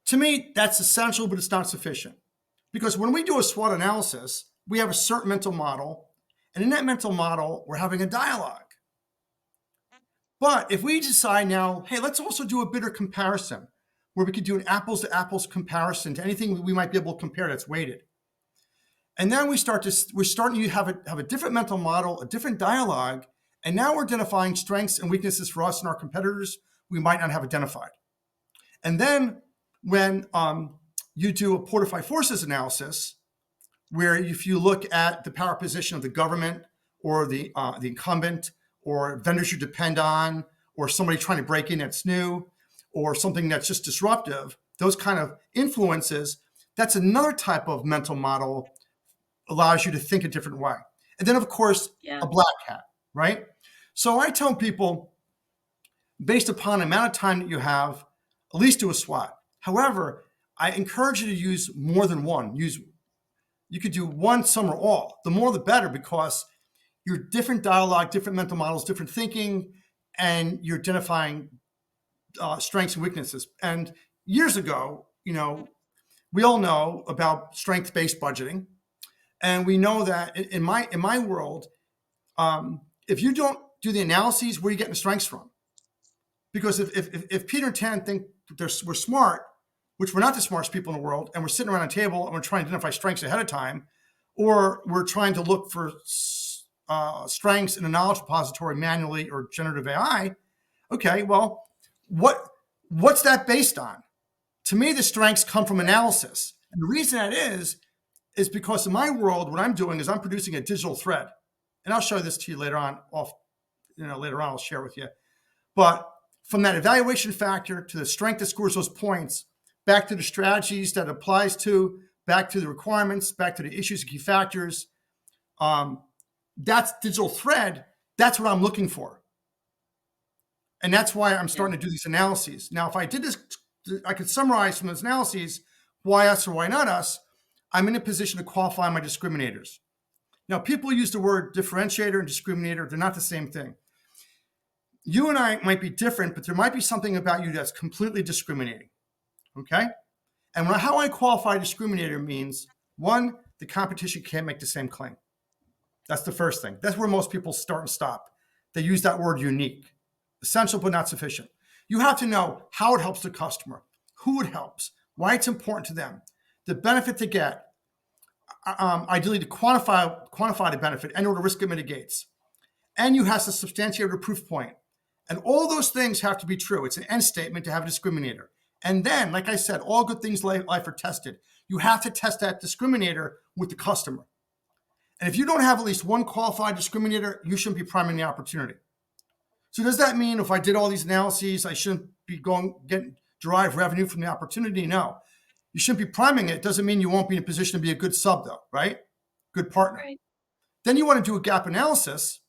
Speaker 2: To me, that's essential, but it's not sufficient. Because when we do a SWOT analysis, we have a certain mental model, and in that mental model, we're having a dialogue. But if we decide now, hey, let's also do a bidder comparison, where we could do an apples to apples comparison to anything we might be able to compare that's weighted. And then we're starting to have a different mental model, a different dialogue, and now we're identifying strengths and weaknesses for us and our competitors we might not have identified. And then when you do a fortified forces analysis, where if you look at the power position of the government or the incumbent or vendors you depend on or somebody trying to break in that's new or something that's just disruptive, those kind of influences, that's another type of mental model, allows you to think a different way. And then, of course,
Speaker 1: Yeah.
Speaker 2: a black hat, right? So I tell people, based upon the amount of time that you have, at least do a SWOT. However, I encourage you to use more than one. You could do one, some, or all. The more, the better, because your different dialogue, different mental models, different thinking, and you're identifying strengths and weaknesses. And years ago, we all know about strength-based budgeting, and we know that in my world, if you don't do the analyses, where are you getting the strengths from? Because if Peter and Tan think we're smart, which we're not the smartest people in the world, and we're sitting around a table and we're trying to identify strengths ahead of time, or we're trying to look for strengths in a knowledge repository manually or generative AI, okay, well, what's that based on? To me, the strengths come from analysis. And the reason that is because in my world, what I'm doing is I'm producing a digital thread. And I'll show this to you later on later on I'll share with you. But from that evaluation factor to the strength that scores those points, back to the strategies that it applies to, back to the requirements, back to the issues and key factors, that's digital thread. That's what I'm looking for. And that's why I'm
Speaker 1: Yeah.
Speaker 2: starting to do these analyses. Now, if I did this, I could summarize from those analyses why us or why not us. I'm in a position to qualify my discriminators. Now, people use the word differentiator and discriminator. They're not the same thing. You and I might be different, but there might be something about you that's completely discriminating. Okay? And how I qualify discriminator means, one, the competition can't make the same claim. That's the first thing. That's where most people start and stop. They use that word unique. Essential but not sufficient. You have to know how it helps the customer, who it helps, why it's important to them, the benefit to get, ideally to quantify the benefit and or the risk it mitigates. And you have to substantiate a proof point. And all those things have to be true. It's an end statement to have a discriminator. And then, like I said, all good things in life are tested. You have to test that discriminator with the customer. And if you don't have at least one qualified discriminator, you shouldn't be priming the opportunity. So does that mean if I did all these analyses, I shouldn't be derive revenue from the opportunity? No. You shouldn't be priming it. It doesn't mean you won't be in a position to be a good sub, though, right? Good partner.
Speaker 1: Right.
Speaker 2: Then you want to do a gap analysis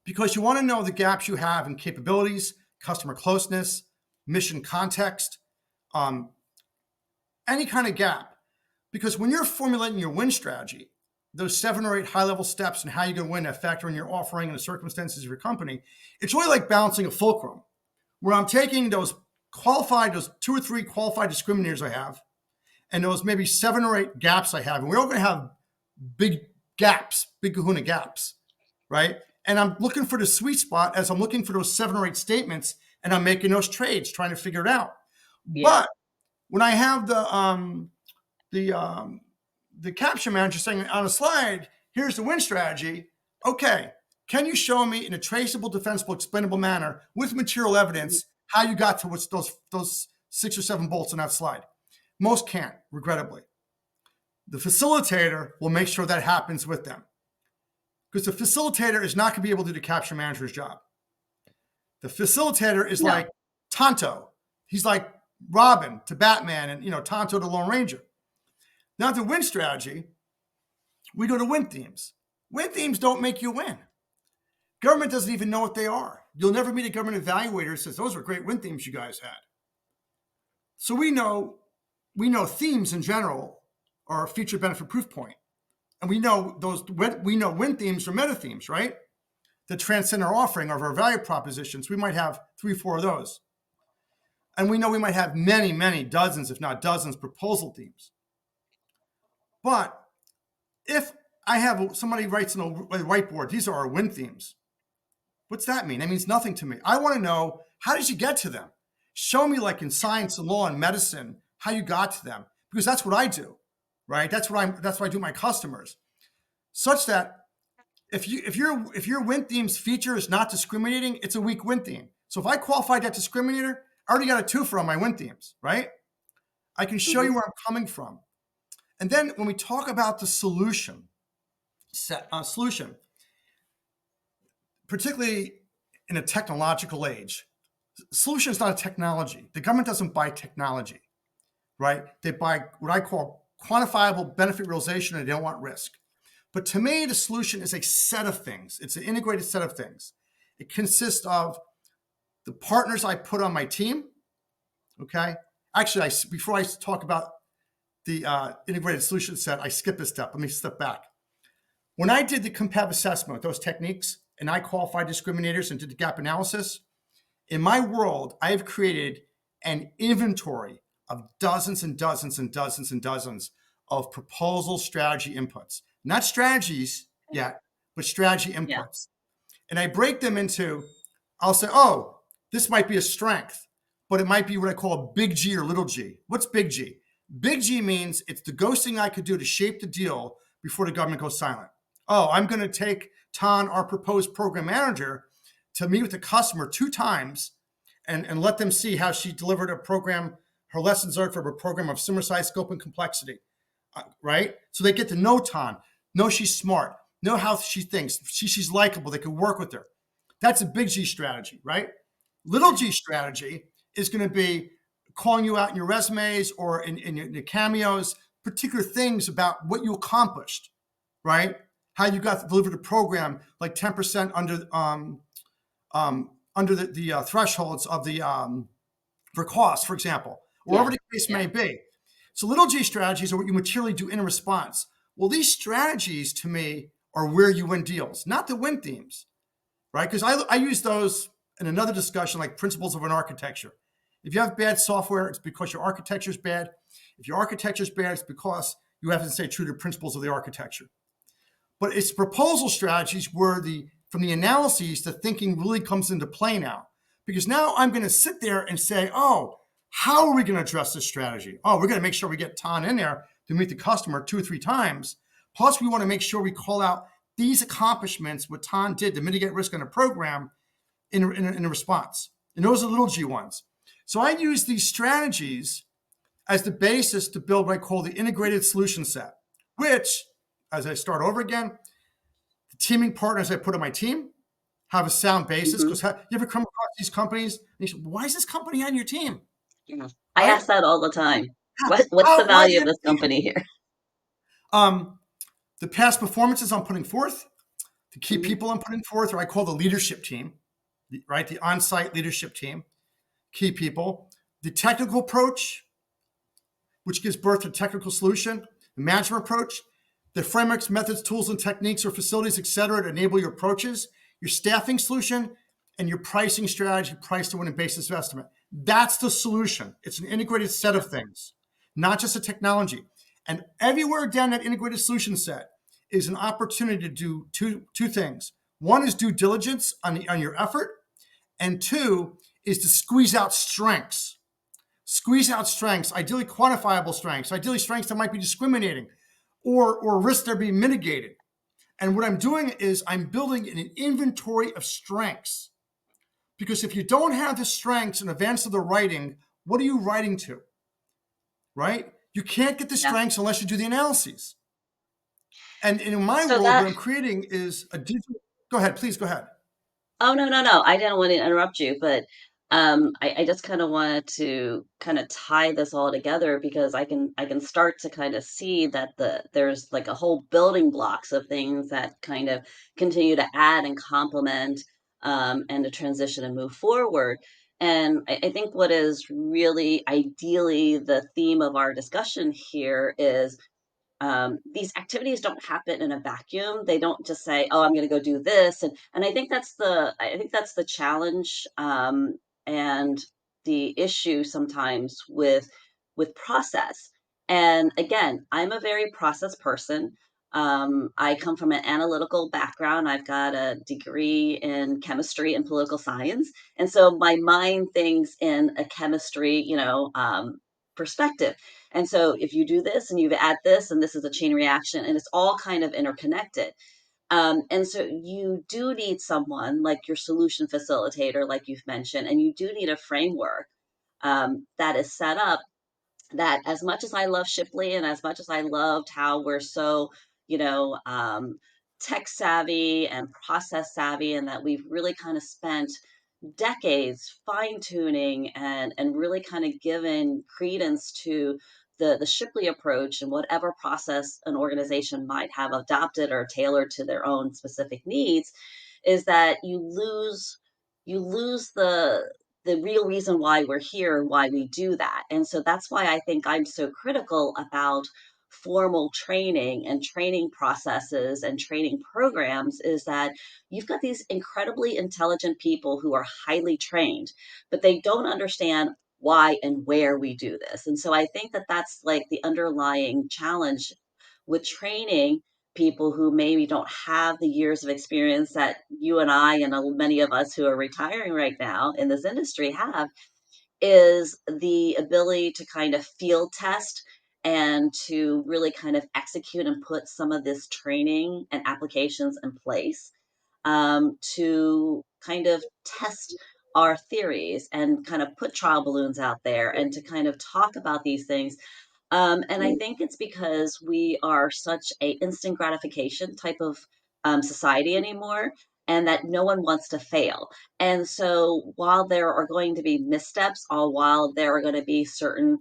Speaker 2: because you want to know the gaps you have in capabilities, customer closeness, mission context, any kind of gap. Because when you're formulating your win strategy, those 7 or 8 high-level steps and how you're going to win that factor in your offering and the circumstances of your company, it's really like balancing a fulcrum, where I'm taking those 2 or 3 qualified discriminators I have, and those maybe 7 or 8 gaps I have, and we're all going to have big gaps, big kahuna gaps, right? And I'm looking for the sweet spot as I'm looking for those 7 or 8 statements, and I'm making those trades, trying to figure it out.
Speaker 1: Yeah.
Speaker 2: But when I have the caption manager saying on a slide, here's the win strategy. Okay, Can you show me in a traceable, defensible, explainable manner with material
Speaker 1: Mhm.
Speaker 2: evidence how you got to what's those 6 or 7 bolts on that slide? Most can't, regrettably. The facilitator will make sure that happens with them, because the facilitator is not going to be able to do the capture manager's job. The facilitator is
Speaker 1: No.
Speaker 2: like Tonto. He's like Robin to Batman, and Tonto to Lone Ranger. Now the win strategy, we go to win themes. Win themes don't make you win. Government doesn't even know what they are. You'll never meet a government evaluator who says, those were great win themes you guys had. So we know themes in general are a feature benefit proof point. And we know win themes are meta themes, right? That transcend our offering of our value propositions. We might have 3-4 of those. And we know we might have many, many dozens, if not dozens, proposal themes. But if I have somebody writes on a whiteboard, these are our win themes. What's that mean? That means nothing to me. I want to know, how did you get to them? Show me, like in science and law and medicine, how you got to them, because that's what I do, right? That's what I do with my customers. Such that if your win theme's feature is not discriminating, it's a weak win theme. So if I qualified that discriminator, I already got a twofer on my win themes, right? I can show
Speaker 1: Mhm.
Speaker 2: you where I'm coming from. And then when we talk about the solution, particularly in a technological age, solution is not a technology. The government doesn't buy technology, right? They buy what I call quantifiable benefit realization, and they don't want risk. But to me, the solution is a set of things. It's an integrated set of things. It consists of the partners I put on my team. Okay. Actually, before I talk about the integrated solution set, I skip a step. Let me step back. When I did the competitive assessment with those techniques, and I qualified discriminators and did the gap analysis, in my world, I have created an inventory of dozens and dozens and dozens and dozens of proposal strategy inputs. Not strategies yet, but strategy
Speaker 1: Yeah.
Speaker 2: inputs. And I break them into, I'll say, oh, this might be a strength, but it might be what I call a big G or little g. What's big G? Big G means it's the ghosting I could do to shape the deal before the government goes silent. Oh, I'm going to take Tan, our proposed program manager, to meet with the customer 2 times and let them see how she delivered a program, her lessons learned for a program of similar size, scope, and complexity, right? So they get to know Tan, know she's smart, know how she thinks, she's likable, they can work with her. That's a big G strategy, right? Little G strategy is going to be calling you out in your resumes or in your cameos, particular things about what you accomplished, right? How you got to deliver the program like 10% under the thresholds of the for cost, for example, or
Speaker 1: Yeah.
Speaker 2: whatever the case
Speaker 1: Yeah.
Speaker 2: may be. So little G strategies are what you materially do in a response. Well, these strategies to me are where you win deals, not the win themes, right? Because I use those in another discussion, like principles of an architecture. If you have bad software, it's because your architecture is bad. If your architecture is bad, it's because you haven't stayed true to the principles of the architecture. But it's proposal strategies where from the analyses, the thinking really comes into play now. Because now I'm going to sit there and say, oh, how are we going to address this strategy? Oh, we're going to make sure we get Tan in there to meet the customer 2 or 3 times. Plus, we want to make sure we call out these accomplishments, what Tan did to mitigate risk in a program in a response. And those are little G ones. So I use these strategies as the basis to build what I call the integrated solution set, which, as I start over again, the teaming partners I put on my team have a sound basis.
Speaker 1: Mhm.
Speaker 2: Because you ever come across these companies and you say, why is this company on your team?
Speaker 1: Yeah. I
Speaker 2: Right?
Speaker 1: ask that all the time.
Speaker 2: Yeah.
Speaker 1: What's the
Speaker 2: Why are
Speaker 1: value
Speaker 2: you
Speaker 1: of
Speaker 2: on
Speaker 1: this
Speaker 2: your team?
Speaker 1: company here?
Speaker 2: Um, the past performances I'm putting forth, the key
Speaker 1: Mhm.
Speaker 2: people I'm putting forth, or I call the leadership team, right? The on-site leadership team, key people, the technical approach, which gives birth to technical solution, the management approach, the frameworks, methods, tools, and techniques or facilities, et cetera, to enable your approaches, your staffing solution, and your pricing strategy, price to win and basis of estimate. That's the solution. It's an integrated set
Speaker 1: Yeah.
Speaker 2: of things, not just a technology. And everywhere down that integrated solution set is an opportunity to do two things. One is due diligence on your effort, and 2 is to squeeze out strengths. Squeeze out strengths, ideally quantifiable strengths, ideally strengths that might be discriminating or risks that are being mitigated. And what I'm doing is I'm building an inventory of strengths. Because if you don't have the strengths in advance of the writing, what are you writing to? Right? You can't get the
Speaker 1: Yeah.
Speaker 2: strengths unless you do the analyses. And in my
Speaker 1: So
Speaker 2: world,
Speaker 1: that
Speaker 2: what I'm creating is a digital. Go ahead, please go ahead.
Speaker 1: Oh, no, no, no. I didn't want to interrupt you, but I just kind of wanted to kind of tie this all together because I can start to kind of see that there's like a whole building blocks of things that kind of continue to add and complement and to transition and move forward. And I think what is really ideally the theme of our discussion here is these activities don't happen in a vacuum. They don't just say, "Oh, I'm going to go do this," and I think that's the challenge and the issue sometimes with process. And again, I'm a very process person. I come from an analytical background. I've got a degree in chemistry and political science, and so my mind thinks in a chemistry, perspective. And so if you do this and you add this, and this is a chain reaction, and it's all kind of interconnected. And so you do need someone like your solution facilitator, like you've mentioned, and you do need a framework that is set up that as much as I love Shipley and as much as I loved how we're so, you know, tech savvy and process savvy, and that we've really kind of spent decades fine tuning and really kind of given credence to the Shipley approach and whatever process an organization might have adopted or tailored to their own specific needs, is that you lose the real reason why we're here and why we do that. And so that's why I think I'm so critical about formal training and training processes and training programs, is that you've got these incredibly intelligent people who are highly trained, but they don't understand why and where we do this. And so I think that that's like the underlying challenge with training people who maybe don't have the years of experience that you and I and many of us who are retiring right now in this industry have, is the ability to kind of field test and to really kind of execute and put some of this training and applications in place to kind of test our theories and kind of put trial balloons out there and to kind of talk about these things. And I think it's because we are such a instant gratification type of society anymore, and that no one wants to fail. And so, while there are going to be missteps, all while there are going to be certain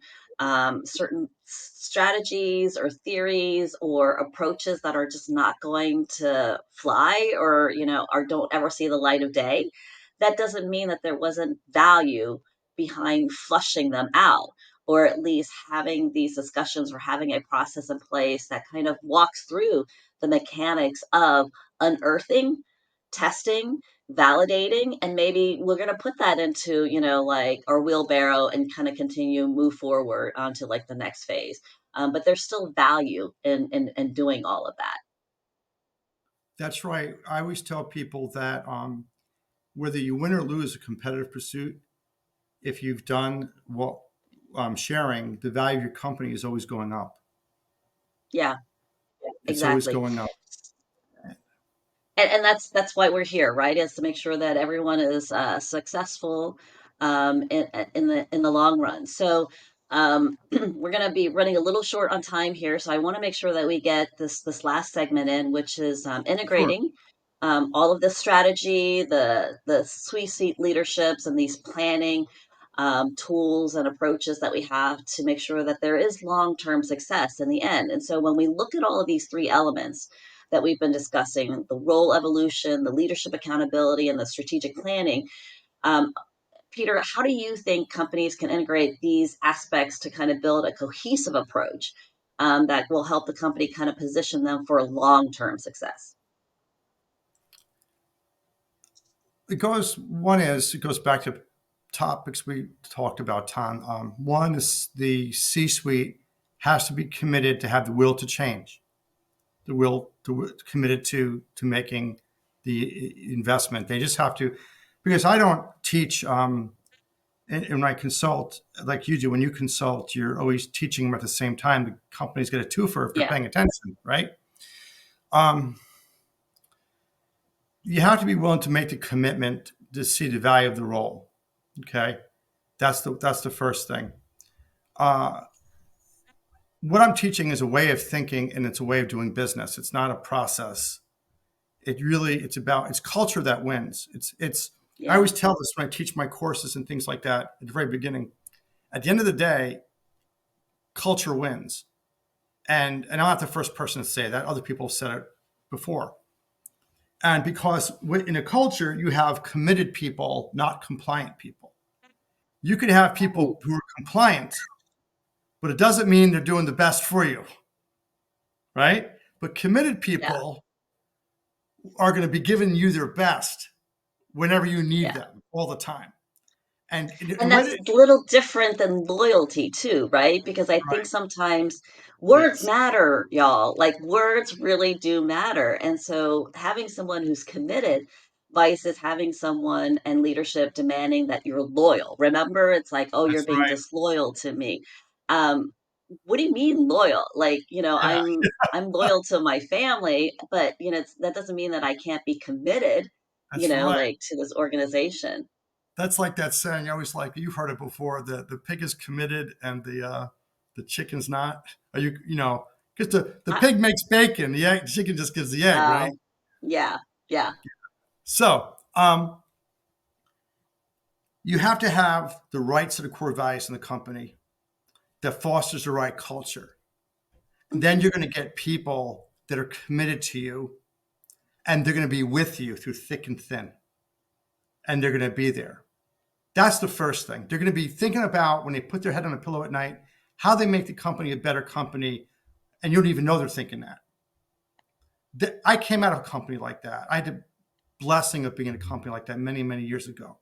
Speaker 1: strategies or theories or approaches that are just not going to fly, or or don't ever see the light of day, that doesn't mean that there wasn't value behind flushing them out, or at least having these discussions or having a process in place that kind of walks through the mechanics of unearthing, testing, validating, and maybe we're going to put that into, like our wheelbarrow and kind of continue move forward onto like the next phase. But there's still value in doing all of that.
Speaker 2: That's right. I always tell people that whether you win or lose a competitive pursuit, if you've done what sharing, the value of your company is always going up.
Speaker 1: Yeah,
Speaker 2: It's always
Speaker 1: exactly.
Speaker 2: going up.
Speaker 1: And that's why we're here, right? Is to make sure that everyone is successful in the long run. So we're going to be running a little short on time here, so I want to make sure that we get this last segment in, which is
Speaker 2: Sure.
Speaker 1: integrating all of this strategy, the suite leaderships, and these planning tools and approaches that we have to make sure that there is long-term success in the end. And so when we look at all of these three elements that we've been discussing, the role evolution, the leadership accountability, and the strategic planning. Um, Peter, how do you think companies can integrate these aspects to kind of build a cohesive approach that will help the company kind of position them for long term success?
Speaker 2: It goes back to topics we talked about, Tom. One is the C suite has to be committed to have the will to change, the will to committed to making the investment. They just have to, because I don't teach, and when I consult like you do, when you consult, you're always teaching them at the same time. The companies get a twofer if they're
Speaker 1: Yeah.
Speaker 2: paying attention, right? Um, you have to be willing to make the commitment to see the value of the role. Okay, that's the first thing. Uh, what I'm teaching is a way of thinking, and it's a way of doing business. It's not a process. It's culture that wins. It's I
Speaker 1: Yeah.
Speaker 2: always tell this when I teach my courses and things like that at the very beginning. At the end of the day, culture wins. And I'm not the first person to say that. Other people have said it before. And because in a culture, you have committed people, not compliant people. You could have
Speaker 1: Mm,
Speaker 2: people who are compliant, but it doesn't mean they're doing the best for you, right? But committed
Speaker 1: yeah.
Speaker 2: people are going to be giving you their best whenever you need
Speaker 1: Yeah.
Speaker 2: them all the time. And
Speaker 1: And
Speaker 2: when
Speaker 1: that's
Speaker 2: it,
Speaker 1: a little different than loyalty too, right? Because I think
Speaker 2: right,
Speaker 1: sometimes words
Speaker 2: yes,
Speaker 1: matter, y'all. Like words really do matter. And so having someone who's committed versus having someone and leadership demanding that you're loyal. Remember, it's like, oh, you're
Speaker 2: that's
Speaker 1: being
Speaker 2: right.
Speaker 1: disloyal to me. Um, what do you mean loyal? Like,
Speaker 2: Yeah,
Speaker 1: I'm loyal to my family, but that doesn't mean that I can't be committed,
Speaker 2: that's right.
Speaker 1: like to this organization.
Speaker 2: That's like that saying I always like. You've heard it before. The pig is committed and the chicken's not. Are you because the
Speaker 1: I,
Speaker 2: pig makes bacon, the chicken just gives the egg, right?
Speaker 1: oh, yeah, yeah.
Speaker 2: So you have to have the right set of core values in the company that fosters the right culture. And then
Speaker 1: Mhm.
Speaker 2: you're going to get people that are committed to you and they're going to be with you through thick and thin. And they're going to be there. That's the first thing. They're going to be thinking about when they put their head on a pillow at night, how they make the company a better company. And you don't even know they're thinking that. I came out of a company like that. I had the blessing of being in a company like that many, many years ago.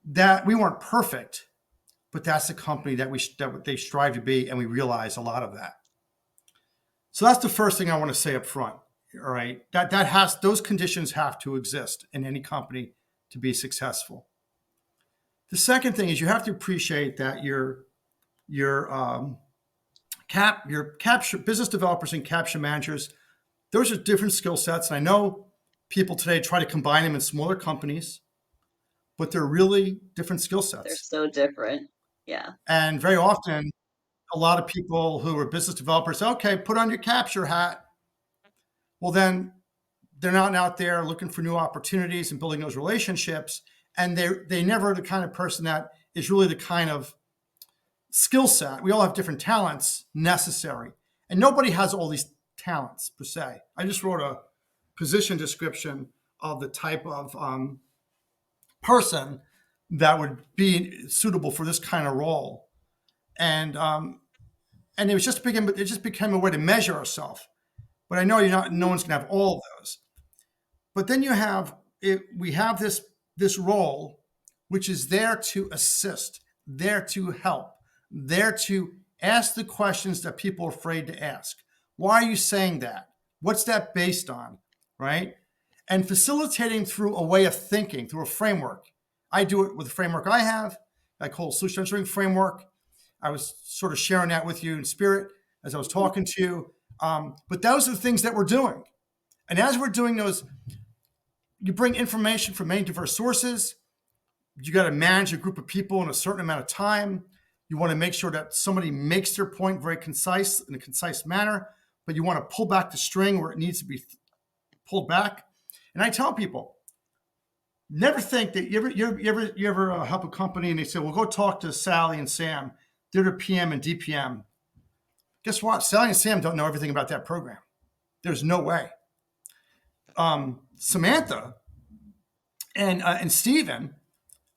Speaker 2: That we weren't perfect, but that's the company that they strive to be, and we realize a lot of that. So that's the first thing I want to say up front. All right, that has those conditions have to exist in any company to be successful. The second thing is you have to appreciate that your your capture business developers and capture managers, those are different skill sets. And I know people today try to combine them in smaller companies, but they're really different skill
Speaker 1: They're
Speaker 2: sets.
Speaker 1: so different. Yeah.
Speaker 2: And very often, a lot of people who are business developers, okay, put on your capture hat. Well, then they're not out there looking for new opportunities and building those relationships. And they never are the kind of person that is really the kind of skill set. We all have different talents necessary, and nobody has all these talents per se. I just wrote a position description of the type of person that would be suitable for this kind of role, and it just became a way to measure ourselves. But I know you're not. No
Speaker 1: Mhm.
Speaker 2: one's gonna have all of those. But then you have it, we have this role, which is there to assist, there to help, there to ask the questions that people are afraid to ask. Why are you saying that? What's that based on? Right? And facilitating through a way of thinking, through a framework. I do it with a framework I have. I call solution engineering framework. I was sort of sharing that with you in spirit as I was
Speaker 1: Mhm.
Speaker 2: talking to you. But those are the things that we're doing. And as we're doing those, you bring information from many diverse sources. You got to manage a group of people in a certain amount of time. You want to make sure that somebody makes their point very concise in a concise manner, but you want to pull back the string where it needs to be pulled back. And I tell people, never think that you ever help a company and they say, well, go talk to Sally and Sam. They're the PM and DPM. Guess what? Sally and Sam don't know everything about that program. There's no way. Samantha and Steven,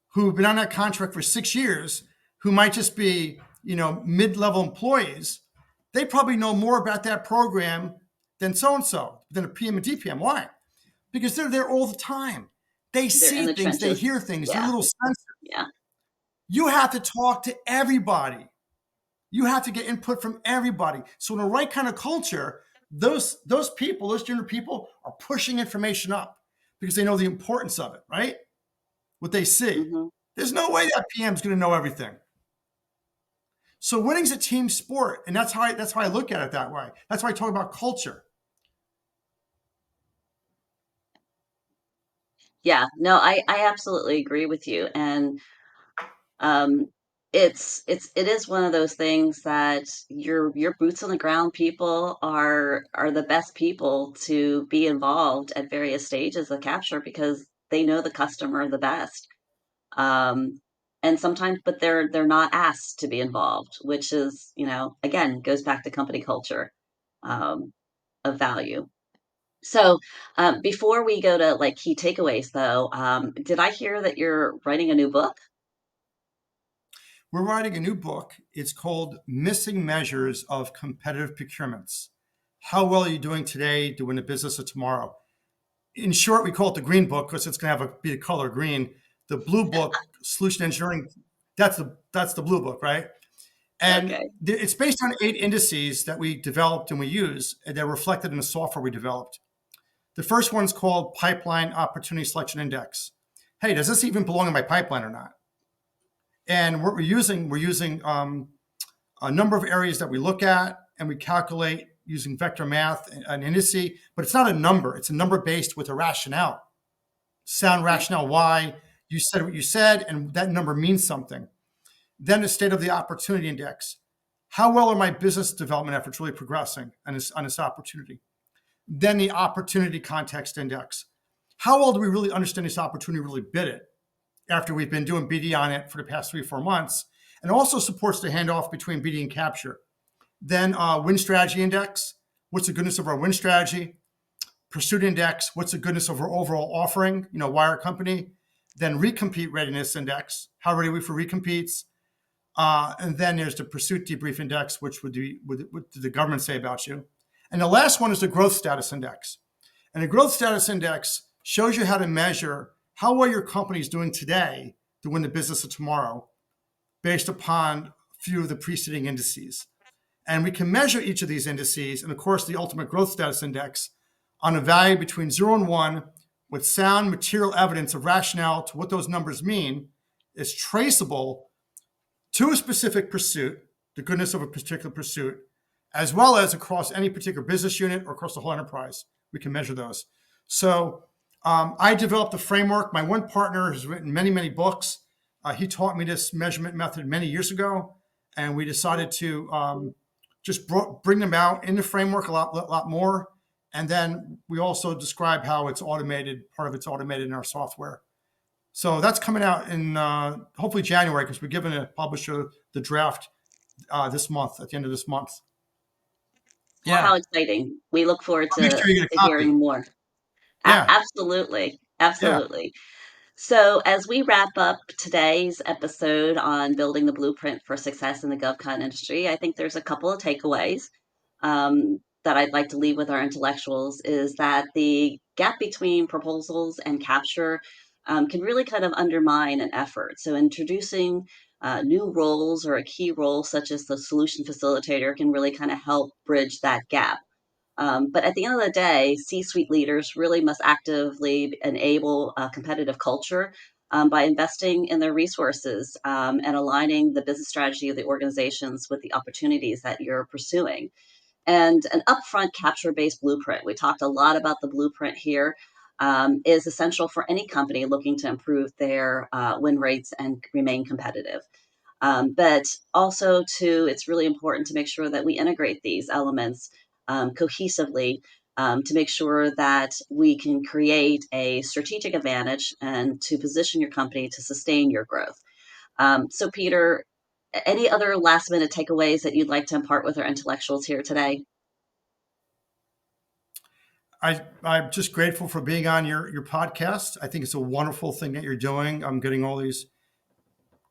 Speaker 2: who've been on that contract for 6 years, who might just be, mid-level employees, they probably know more about that program than so and so, than a PM and DPM. Why? Because they're there all the time. They
Speaker 1: They're in
Speaker 2: see
Speaker 1: the
Speaker 2: things, they
Speaker 1: trenches.
Speaker 2: hear things, they're
Speaker 1: Yeah.
Speaker 2: little sensors.
Speaker 1: Yeah.
Speaker 2: You have to talk to everybody. You have to get input from everybody. So in the right kind of culture, those people, those junior people, are pushing information up because they know the importance of it, right? What they see.
Speaker 1: Mhm.
Speaker 2: There's no way that PM is going to know everything. So winning's a team sport, and that's how I look at it that way. That's why I talk about culture.
Speaker 1: Yeah, no, I absolutely agree with you. And um, it is one of those things that your boots on the ground people are the best people to be involved at various stages of capture because they know the customer the best. Um, and sometimes, but they're not asked to be involved, which is, again, goes back to company culture um, of value. So, before we go to like key takeaways, though, did I hear that you're writing a new book?
Speaker 2: We're writing a new book. It's called Missing Measures of Competitive Procurements. How well are you doing today to win the business of tomorrow? In short, we call it the green book because it's going to be the color green. The blue book, solution engineering, that's the blue book, right? And
Speaker 1: Okay.
Speaker 2: it's based on 8 indices that we developed and we use, and they're reflected in the software we developed. The first one's called Pipeline Opportunity Selection Index. Hey, does this even belong in my pipeline or not? And what we're using a number of areas that we look at, and we calculate using vector math an indice, but it's not a number. It's a number based with a rationale, sound
Speaker 1: Right.
Speaker 2: rationale why you said what you said, and that number means something. Then the state of the opportunity index. How well are my business development efforts really progressing on this opportunity? Then the opportunity context index. How well do we really understand this opportunity, really bid it after we've been doing BD on it for the past 3 or 4 months? And it also supports the handoff between BD and capture. Then win strategy index. What's the goodness of our win strategy? Pursuit index. What's the goodness of our overall offering? Why our company? Then recompete readiness index. How ready are we for recompetes? And then there's the pursuit debrief index, which would be what did the government say about you? And the last one is the growth status index. And the growth status index shows you how to measure how well your company is doing today to win the business of tomorrow based upon a few of the preceding indices. And we can measure each of these indices, and of course, the ultimate growth status index, on a value between 0 and 1 with sound material evidence of rationale to what those numbers mean is traceable to a specific pursuit, the goodness of a particular pursuit, as well as across any particular business unit or across the whole enterprise. We can measure those. So I developed a framework. My one partner has written many, many books. He taught me this measurement method many years ago, and we decided to just bring them out in the framework a lot more. And then we also describe how it's automated. Part of it's automated in our software. So that's coming out in hopefully January because we're giving a publisher the draft this month, at the end of this month.
Speaker 1: Well, how
Speaker 2: Yeah.
Speaker 1: exciting. We look forward
Speaker 2: I'll make sure you get
Speaker 1: to
Speaker 2: a copy.
Speaker 1: hearing more.
Speaker 2: Yeah.
Speaker 1: Absolutely.
Speaker 2: Yeah.
Speaker 1: Absolutely. So, as we wrap up today's episode on building the blueprint for success in the GovCon industry, I think there's a couple of takeaways that I'd like to leave with our intellectuals is that the gap between proposals and capture can really kind of undermine an effort. So, introducing new roles or a key role, such as the solution facilitator, can really kind of help bridge that gap. But at the end of the day, C suite leaders really must actively enable a competitive culture by investing in their resources and aligning the business strategy of the organizations with the opportunities that you're pursuing. And an upfront capture based blueprint, we talked a lot about the blueprint here, is essential for any company looking to improve their win rates and remain competitive. But also, too, it's really important to make sure that we integrate these elements cohesively to make sure that we can create a strategic advantage and to position your company to sustain your growth. So, Peter, any other last minute takeaways that you'd like to impart with our intellectuals here today?
Speaker 2: I'm just grateful for being on your podcast. I think it's a wonderful thing that you're doing. I'm getting all these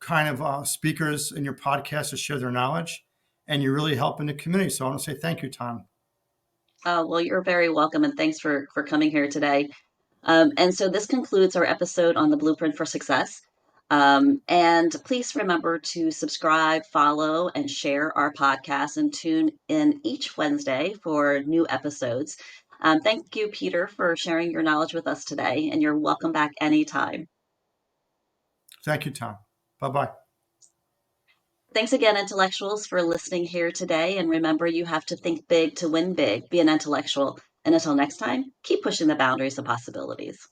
Speaker 2: kind of speakers in your podcast to share their knowledge, and you're really helping the community. So I want to say thank you, Tom.
Speaker 1: Well, you're very welcome, and thanks for coming here today. And so this concludes our episode on the Blueprint for Success. And please remember to subscribe, follow, and share our podcast and tune in each Wednesday for new episodes. Thank you, Peter, for sharing your knowledge with us today, and you're welcome back anytime.
Speaker 2: Thank you, Tom. Bye bye.
Speaker 1: Thanks again, intellectuals, for listening here today. And remember, you have to think big to win big. Be an intellectual. And until next time, keep pushing the boundaries of possibilities.